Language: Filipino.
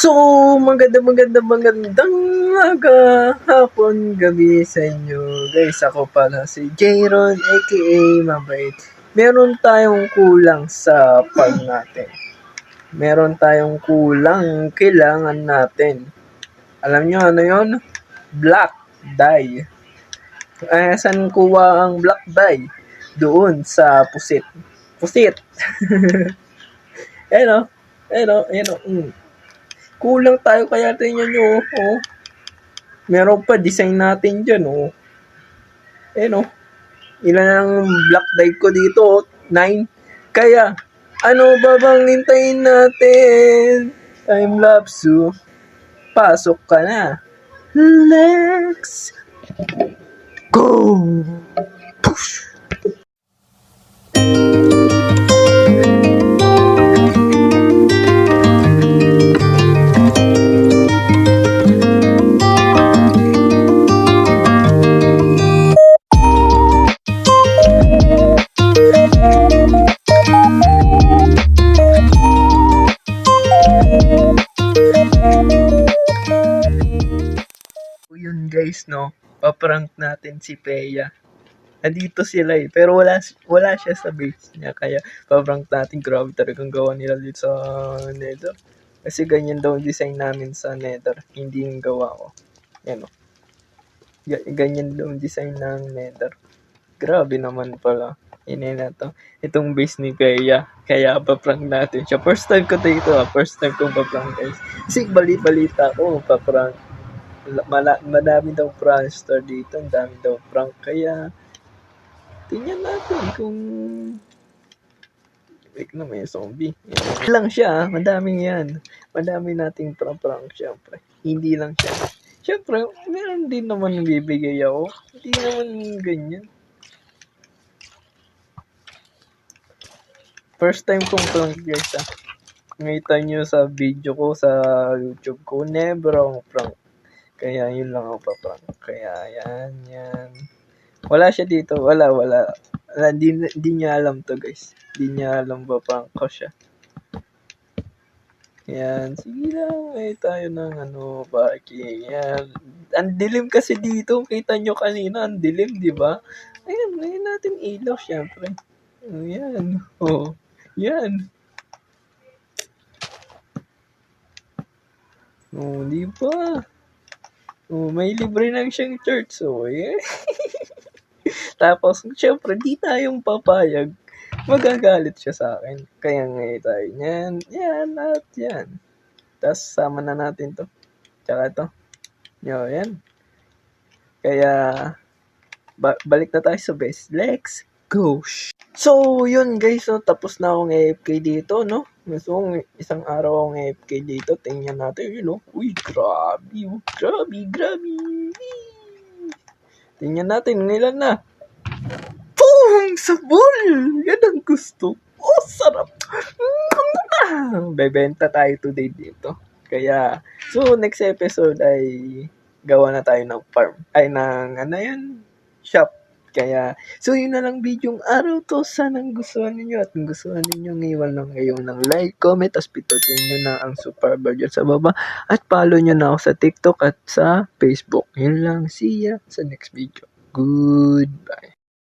So, magandang umaga, hapon, gabi sa inyo. Guys, ako pala si Jayron aka Mabait. Meron tayong kulang sa pag natin. Meron tayong kulang kailangan natin. Alam nyo ano yon? Black dye. Saan kuha ang black dye? Doon sa pusit. Pusit! Ayun o. Kulang tayo kaya tingnan nyo, oh. Meron pa, design natin dyan, oh. Ayun, oh. Ilan ang black dye ko dito, oh. 9. Kaya, ano ba bang hintayin natin? Time-lapse, oh. Pasok ka na. Let's go! Push! Yun guys, no, paprank natin si Peya. Nandito sila pero wala siya sa base niya, kaya paprank natin. Grabe talagang gawa nila dito sa Nether. Kasi ganyan daw design namin sa Nether, hindi yung gawa ko. Yan o. Ganyan daw design ng Nether. Grabe naman pala. Ini na to. Itong base ni Peya. Kaya paprank natin siya. First time ko dito First time kong paprank guys. Kasi balita ko paprank. Madami daw prankster dito. Ang dami daw prank. Kaya tingnan natin kung wait na may zombie. Yan lang siya. Madami yan. Madami nating prank syempre. Hindi lang siya. Syempre, meron din naman bibigay ako. Hindi naman ganyan. First time kong prank guys Ngita nyo sa video ko sa YouTube ko, never akong prank. Kaya yun lang ako pa-prank. Kaya yan. Wala siya dito. Wala. Di niya alam to guys. Di niya alam ba prank ko siya. Yan. Sige lang. May tayo ng parking. Yan. Ang dilim kasi dito. Kita nyo kanina. Ang dilim, di ba? Ayun natin ilaw syempre. Yan. Oh. Yan. Oh, di ba? Oh, may libre lang siyang church. So, yeah. Tapos, syempre, di tayong papayag. Magagalit siya sa akin. Kaya ngayon tayo. Yan, at yan. Tapos, sama na natin to. Tsaka to. Yan. Kaya, balik na tayo sa base. Let's go! So, yun guys. So, tapos na akong AFK dito, no? So, isang araw akong AFK dito. Tingnan natin, yun, no? Uy, grabe. Tingnan natin, ilan na? Boom! Sabol! Yan ang gusto. Oh, sarap! Bebenta tayo today dito. Kaya, so, next episode ay gawa na tayo ng farm. Ay, shop. Kaya, so yun na lang video ng araw to. Sanang gustuhan ninyo. At kung gustuhan ninyo, ngayon lang kayo ng like, comment, tapos pitutin nyo na ang super bar dyan sa baba. At follow nyo na ako sa TikTok at sa Facebook. Yun lang. See ya sa next video. Goodbye.